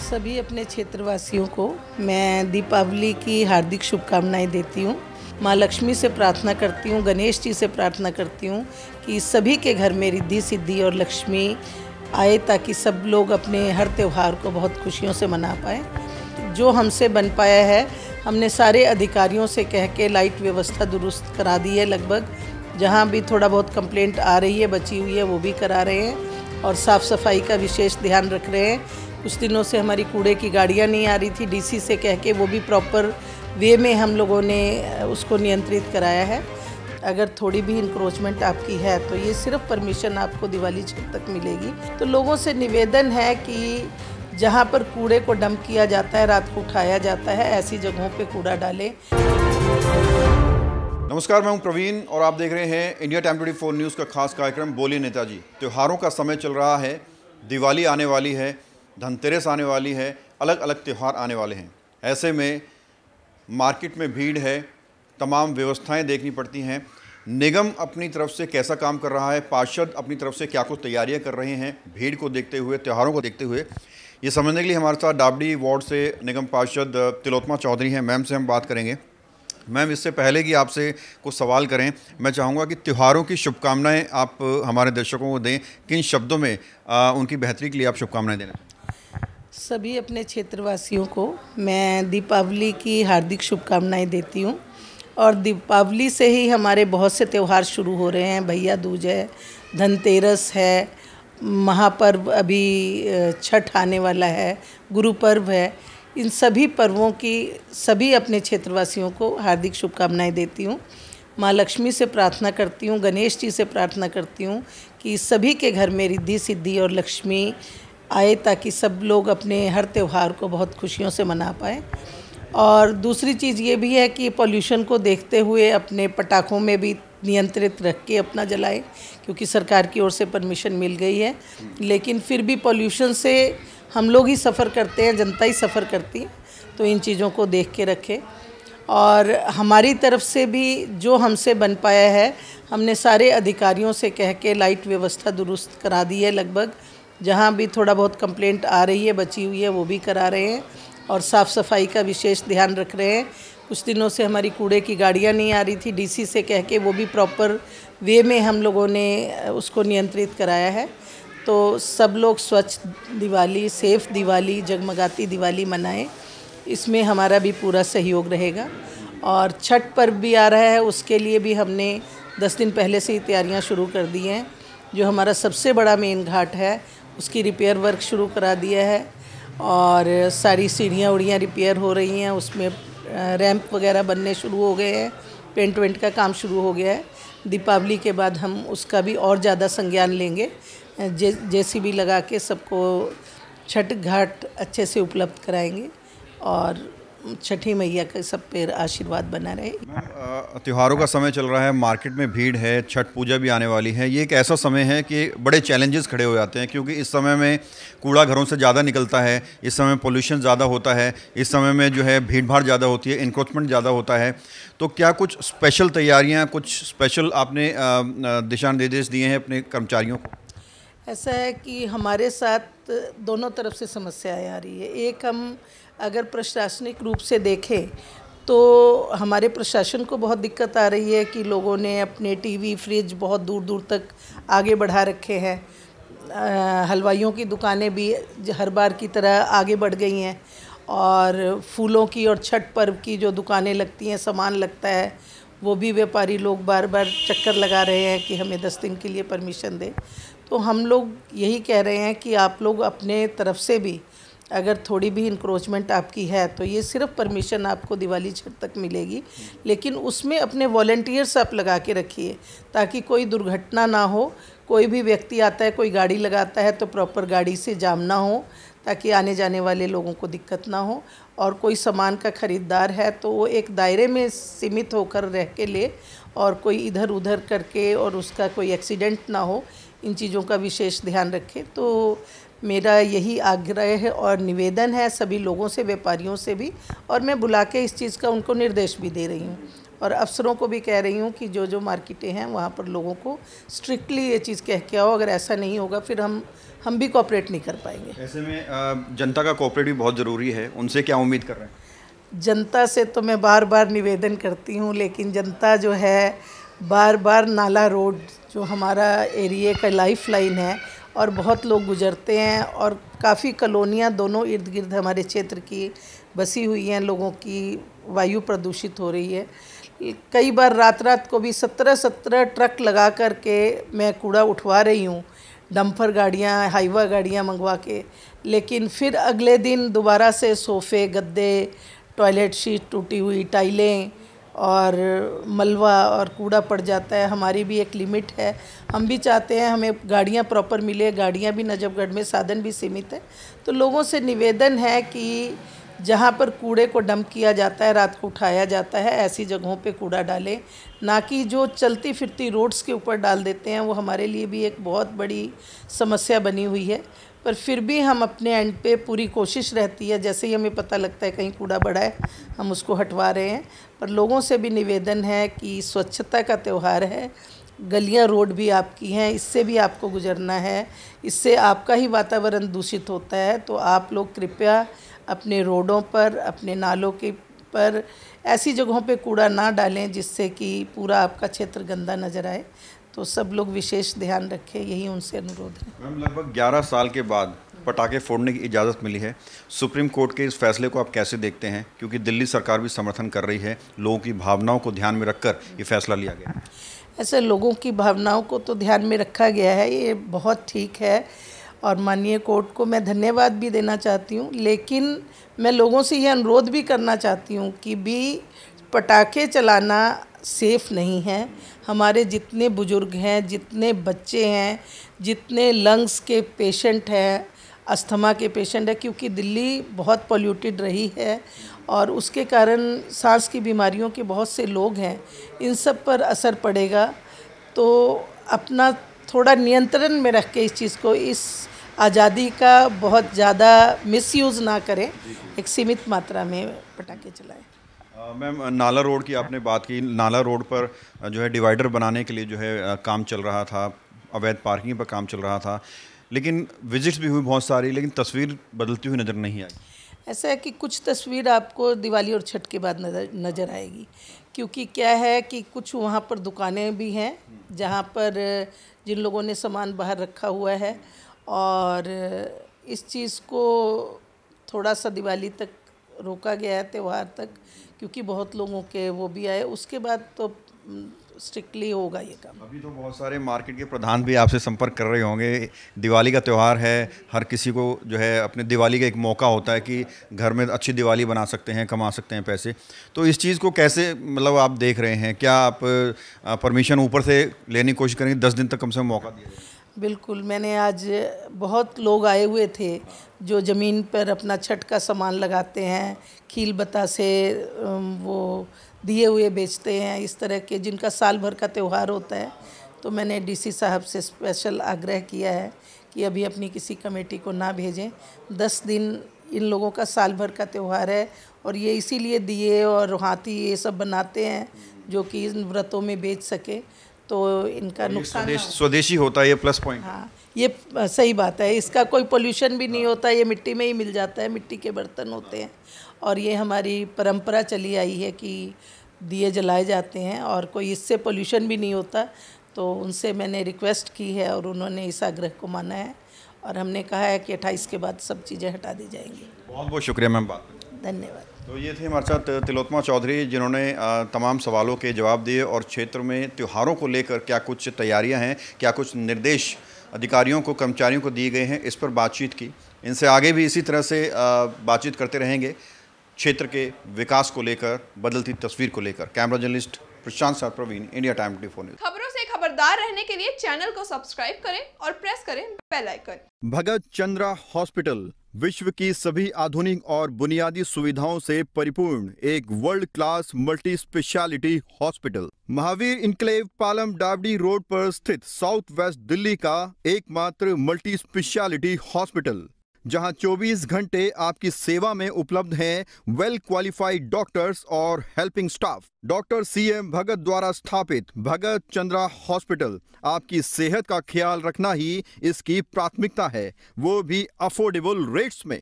सभी अपने क्षेत्रवासियों को मैं दीपावली की हार्दिक शुभकामनाएं देती हूँ। माँ लक्ष्मी से प्रार्थना करती हूँ, गणेश जी से प्रार्थना करती हूँ कि सभी के घर में रिद्धि सिद्धि और लक्ष्मी आए, ताकि सब लोग अपने हर त्यौहार को बहुत खुशियों से मना पाएँ। जो हमसे बन पाया है, हमने सारे अधिकारियों से कह के लाइट व्यवस्था दुरुस्त करा दी है। लगभग जहाँ भी थोड़ा बहुत कंप्लेंट आ रही है, बची हुई है, वो भी करा रहे हैं और साफ़ सफाई का विशेष ध्यान रख रहे हैं। कुछ दिनों से हमारी कूड़े की गाड़ियाँ नहीं आ रही थी, डीसी से कह के वो भी प्रॉपर वे में हम लोगों ने उसको नियंत्रित कराया है। अगर थोड़ी भी इंक्रोचमेंट आपकी है तो ये सिर्फ परमिशन आपको दिवाली छठ तक मिलेगी। तो लोगों से निवेदन है कि जहाँ पर कूड़े को डंप किया जाता है, रात को उठाया जाता है, ऐसी जगहों पे कूड़ा डालें। नमस्कार, मैं हूं प्रवीण और आप देख रहे हैं इंडिया टाइम 24 न्यूज़ का खास कार्यक्रम बोलिए नेताजी। त्योहारों का समय चल रहा है, दिवाली आने वाली है, धनतेरस आने वाली है, अलग अलग त्यौहार आने वाले हैं। ऐसे में मार्केट में भीड़ है, तमाम व्यवस्थाएं देखनी पड़ती हैं। निगम अपनी तरफ से कैसा काम कर रहा है, पार्षद अपनी तरफ से क्या कुछ तैयारियां कर रहे हैं भीड़ को देखते हुए, त्योहारों को देखते हुए, ये समझने के लिए हमारे साथ डाबडी वार्ड से निगम पार्षद तिलोत्तमा चौधरी हैं। मैम से हम बात करेंगे। मैम, इससे पहले कि आपसे कुछ सवाल करें, मैं चाहूँगा कि त्योहारों की शुभकामनाएं आप हमारे दर्शकों को दें। किन शब्दों में उनकी बेहतरी के लिए आप शुभकामनाएं देना? सभी अपने क्षेत्रवासियों को मैं दीपावली की हार्दिक शुभकामनाएं देती हूँ। और दीपावली से ही हमारे बहुत से त्यौहार शुरू हो रहे हैं। भैया दूज है, धनतेरस है, महापर्व अभी छठ आने वाला है, गुरु पर्व है। इन सभी पर्वों की सभी अपने क्षेत्रवासियों को हार्दिक शुभकामनाएं देती हूँ। माँ लक्ष्मी से प्रार्थना करती हूँ, गणेश जी से प्रार्थना करती हूँ कि सभी के घर में रिद्धि सिद्धि और लक्ष्मी आए, ताकि सब लोग अपने हर त्यौहार को बहुत खुशियों से मना पाएँ। और दूसरी चीज़ ये भी है कि पॉल्यूशन को देखते हुए अपने पटाखों में भी नियंत्रित रख के अपना जलाएं, क्योंकि सरकार की ओर से परमिशन मिल गई है। लेकिन फिर भी पॉल्यूशन से हम लोग ही सफ़र करते हैं, जनता ही सफ़र करती है। तो इन चीज़ों को देख के रखें। और हमारी तरफ से भी जो हमसे बन पाया है, हमने सारे अधिकारियों से कह के लाइट व्यवस्था दुरुस्त करा दी है। लगभग जहाँ भी थोड़ा बहुत कंप्लेंट आ रही है, बची हुई है, वो भी करा रहे हैं और साफ़ सफाई का विशेष ध्यान रख रहे हैं। कुछ दिनों से हमारी कूड़े की गाड़ियाँ नहीं आ रही थी, डीसी से कह के वो भी प्रॉपर वे में हम लोगों ने उसको नियंत्रित कराया है। तो सब लोग स्वच्छ दिवाली, सेफ दिवाली, जगमगाती दिवाली मनाएं। इसमें हमारा भी पूरा सहयोग रहेगा। और छठ पर्व भी आ रहा है, उसके लिए भी हमने 10 दिन पहले से ही तैयारियां शुरू कर दी हैं। जो हमारा सबसे बड़ा मेन घाट है, उसकी रिपेयर वर्क शुरू करा दिया है और सारी सीढ़ियाँ उड़ियाँ रिपेयर हो रही हैं। उसमें रैंप वगैरह बनने शुरू हो गए हैं, पेंट वेंट का काम शुरू हो गया है। दीपावली के बाद हम उसका भी और ज़्यादा संज्ञान लेंगे, जेसीबी लगा के सबको छठ घाट अच्छे से उपलब्ध कराएंगे और छठी मैया का सब पे आशीर्वाद बना रहे। त्योहारों का समय चल रहा है, मार्केट में भीड़ है, छठ पूजा भी आने वाली है। ये एक ऐसा समय है कि बड़े चैलेंजेस खड़े हो जाते हैं, क्योंकि इस समय में कूड़ा घरों से ज़्यादा निकलता है, इस समय पोल्यूशन ज़्यादा होता है, इस समय में जो है भीड़ भाड़ ज़्यादा होती है, इंक्रोचमेंट ज़्यादा होता है। तो क्या कुछ स्पेशल तैयारियाँ, कुछ स्पेशल आपने दिशा निर्देश दिए हैं अपने कर्मचारियों को? ऐसा है कि हमारे साथ दोनों तरफ से समस्याएं आ रही है। एक, हम अगर प्रशासनिक रूप से देखें तो हमारे प्रशासन को बहुत दिक्कत आ रही है कि लोगों ने अपने टीवी, फ्रिज बहुत दूर दूर तक आगे बढ़ा रखे हैं। हलवाइयों की दुकानें भी हर बार की तरह आगे बढ़ गई हैं और फूलों की और छठ पर्व की जो दुकानें लगती हैं, सामान लगता है, वो भी व्यापारी लोग बार बार चक्कर लगा रहे हैं कि हमें 10 दिन के लिए परमिशन दें। तो हम लोग यही कह रहे हैं कि आप लोग अपने तरफ से भी अगर थोड़ी भी इंक्रोचमेंट आपकी है तो ये सिर्फ परमिशन आपको दिवाली छठ तक मिलेगी। लेकिन उसमें अपने वॉलंटियर्स आप लगा के रखिए, ताकि कोई दुर्घटना ना हो। कोई भी व्यक्ति आता है, कोई गाड़ी लगाता है, तो प्रॉपर गाड़ी से जाम ना हो, ताकि आने जाने वाले लोगों को दिक्कत ना हो। और कोई सामान का ख़रीदार है तो वो एक दायरे में सीमित होकर रह के ले, और कोई इधर उधर करके और उसका कोई एक्सीडेंट ना हो, इन चीज़ों का विशेष ध्यान रखें। तो मेरा यही आग्रह है और निवेदन है सभी लोगों से, व्यापारियों से भी, और मैं बुला के इस चीज़ का उनको निर्देश भी दे रही हूँ। और अफसरों को भी कह रही हूँ कि जो जो मार्केटें हैं वहाँ पर लोगों को स्ट्रिक्टली ये चीज़ कह के आओ। अगर ऐसा नहीं होगा फिर हम भी कोऑपरेट नहीं कर पाएंगे। ऐसे में जनता का कोऑपरेट भी बहुत ज़रूरी है, उनसे क्या उम्मीद कर रहे हैं? जनता से तो मैं बार बार निवेदन करती हूँ, लेकिन जनता जो है बार बार नाला रोड जो हमारा एरिया का लाइफ लाइन है और बहुत लोग गुजरते हैं और काफ़ी कॉलोनियाँ दोनों इर्द गिर्द हमारे क्षेत्र की बसी हुई हैं, लोगों की वायु प्रदूषित हो रही है। कई बार रात रात को भी 17 ट्रक लगा करके मैं कूड़ा उठवा रही हूँ, डंपर गाड़ियाँ, हाईवा गाड़ियाँ मंगवा के, लेकिन फिर अगले दिन दोबारा से सोफ़े, गद्दे, टॉयलेट शीट टूटी हुई, टाइलें और मलबा और कूड़ा पड़ जाता है। हमारी भी एक लिमिट है, हम भी चाहते हैं हमें गाड़ियाँ प्रॉपर मिले, गाड़ियाँ भी नजफगढ़ में साधन भी सीमित है। तो लोगों से निवेदन है कि जहाँ पर कूड़े को डंप किया जाता है, रात को उठाया जाता है, ऐसी जगहों पे कूड़ा डालें, ना कि जो चलती फिरती रोड्स के ऊपर डाल देते हैं। वो हमारे लिए भी एक बहुत बड़ी समस्या बनी हुई है, पर फिर भी हम अपने एंड पे पूरी कोशिश रहती है, जैसे ही हमें पता लगता है कहीं कूड़ा बड़ा है हम उसको हटवा रहे हैं। पर लोगों से भी निवेदन है कि स्वच्छता का त्यौहार है, गलियां रोड भी आपकी हैं, इससे भी आपको गुजरना है, इससे आपका ही वातावरण दूषित होता है। तो आप लोग कृपया अपने रोडों पर, अपने नालों के पर ऐसी जगहों पे कूड़ा ना डालें जिससे कि पूरा आपका क्षेत्र गंदा नज़र आए। तो सब लोग विशेष ध्यान रखें, यही उनसे अनुरोध है। मैम, लगभग 11 साल के बाद पटाखे फोड़ने की इजाज़त मिली है। सुप्रीम कोर्ट के इस फैसले को आप कैसे देखते हैं, क्योंकि दिल्ली सरकार भी समर्थन कर रही है, लोगों की भावनाओं को ध्यान में रखकर ये फैसला लिया गया है? ऐसे लोगों की भावनाओं को तो ध्यान में रखा गया है, ये बहुत ठीक है और माननीय कोर्ट को मैं धन्यवाद भी देना चाहती हूँ। लेकिन मैं लोगों से ये अनुरोध भी करना चाहती हूँ कि भी पटाखे चलाना सेफ़ नहीं है। हमारे जितने बुज़ुर्ग हैं, जितने बच्चे हैं, जितने लंग्स के पेशेंट हैं, अस्थमा के पेशेंट हैं, क्योंकि दिल्ली बहुत पोल्यूटेड रही है और उसके कारण सांस की बीमारियों के बहुत से लोग हैं, इन सब पर असर पड़ेगा। तो अपना थोड़ा नियंत्रण में रख के इस चीज़ को, इस आज़ादी का बहुत ज़्यादा मिसयूज़ ना करें, एक सीमित मात्रा में पटाखे चलाएं। मैम, नाला रोड की आपने बात की। नाला रोड पर जो है डिवाइडर बनाने के लिए जो है काम चल रहा था, अवैध पार्किंग पर काम चल रहा था, लेकिन विजिट्स भी हुई बहुत सारी, लेकिन तस्वीर बदलती हुई नज़र नहीं आई। ऐसा है कि कुछ तस्वीर आपको दिवाली और छठ के बाद नज़र आएगी, क्योंकि क्या है कि कुछ वहाँ पर दुकानें भी हैं जहाँ पर जिन लोगों ने सामान बाहर रखा हुआ है, और इस चीज़ को थोड़ा सा दिवाली तक रोका गया है, त्यौहार तक, क्योंकि बहुत लोगों के वो भी आए। उसके बाद तो स्ट्रिक्टली होगा ये काम। अभी तो बहुत सारे मार्केट के प्रधान भी आपसे संपर्क कर रहे होंगे। दिवाली का त्यौहार है, हर किसी को जो है अपने दिवाली का एक मौका होता है कि घर में अच्छी दिवाली बना सकते हैं, कमा सकते हैं पैसे। तो इस चीज़ को कैसे मतलब आप देख रहे हैं? क्या आप परमिशन ऊपर से लेने की कोशिश करेंगे? 10 दिन तक कम से कम मौका दिया जाए। बिल्कुल, मैंने आज बहुत लोग आए हुए थे जो ज़मीन पर अपना छठ का सामान लगाते हैं, खील बता से वो दिए हुए बेचते हैं, इस तरह के जिनका साल भर का त्यौहार होता है। तो मैंने डीसी साहब से स्पेशल आग्रह किया है कि अभी अपनी किसी कमेटी को ना भेजें। 10 दिन इन लोगों का साल भर का त्यौहार है और ये इसीलिए दिए और हाथी ये सब बनाते हैं जो कि इन व्रतों में बेच सके, तो इनका नुकसान स्वदेशी होता है, ये प्लस पॉइंट। हाँ, ये सही बात है। इसका कोई पोल्यूशन भी नहीं होता, ये मिट्टी में ही मिल जाता है, मिट्टी के बर्तन होते हैं और ये हमारी परंपरा चली आई है कि दिए जलाए जाते हैं और कोई इससे पोल्यूशन भी नहीं होता। तो उनसे मैंने रिक्वेस्ट की है और उन्होंने इस आग्रह को माना है और हमने कहा है कि 28 के बाद सब चीज़ें हटा दी जाएंगी। बहुत बहुत शुक्रिया मैम। बात धन्यवाद। तो ये थे हमारे साथ तिलोत्तमा चौधरी, जिन्होंने तमाम सवालों के जवाब दिए और क्षेत्र में त्योहारों को लेकर क्या कुछ तैयारियां हैं, क्या कुछ निर्देश अधिकारियों को, कर्मचारियों को दिए गए हैं, इस पर बातचीत की। इनसे आगे भी इसी तरह से बातचीत करते रहेंगे क्षेत्र के विकास को लेकर, बदलती तस्वीर को लेकर। कैमरा जर्नलिस्ट प्रशांत साथ प्रवीण, इंडिया टाइम 24 न्यूज़। खबरों से खबरदार रहने के लिए चैनल को सब्सक्राइब करें और प्रेस करें बेल आइकन। भगत चंद्रा हॉस्पिटल विश्व की सभी आधुनिक और बुनियादी सुविधाओं से परिपूर्ण एक world class multi speciality hospital, Mahavir enclave, Palam Dabri road पर स्थित साउथ वेस्ट दिल्ली का एकमात्र मल्टी स्पेशलिटी हॉस्पिटल। जहां 24 घंटे आपकी सेवा में उपलब्ध हैं वेल क्वालिफाइड डॉक्टर्स और हेल्पिंग स्टाफ। डॉक्टर CM भगत द्वारा स्थापित भगत चंद्रा हॉस्पिटल आपकी सेहत का ख्याल रखना ही इसकी प्राथमिकता है, वो भी अफोर्डेबल रेट्स में।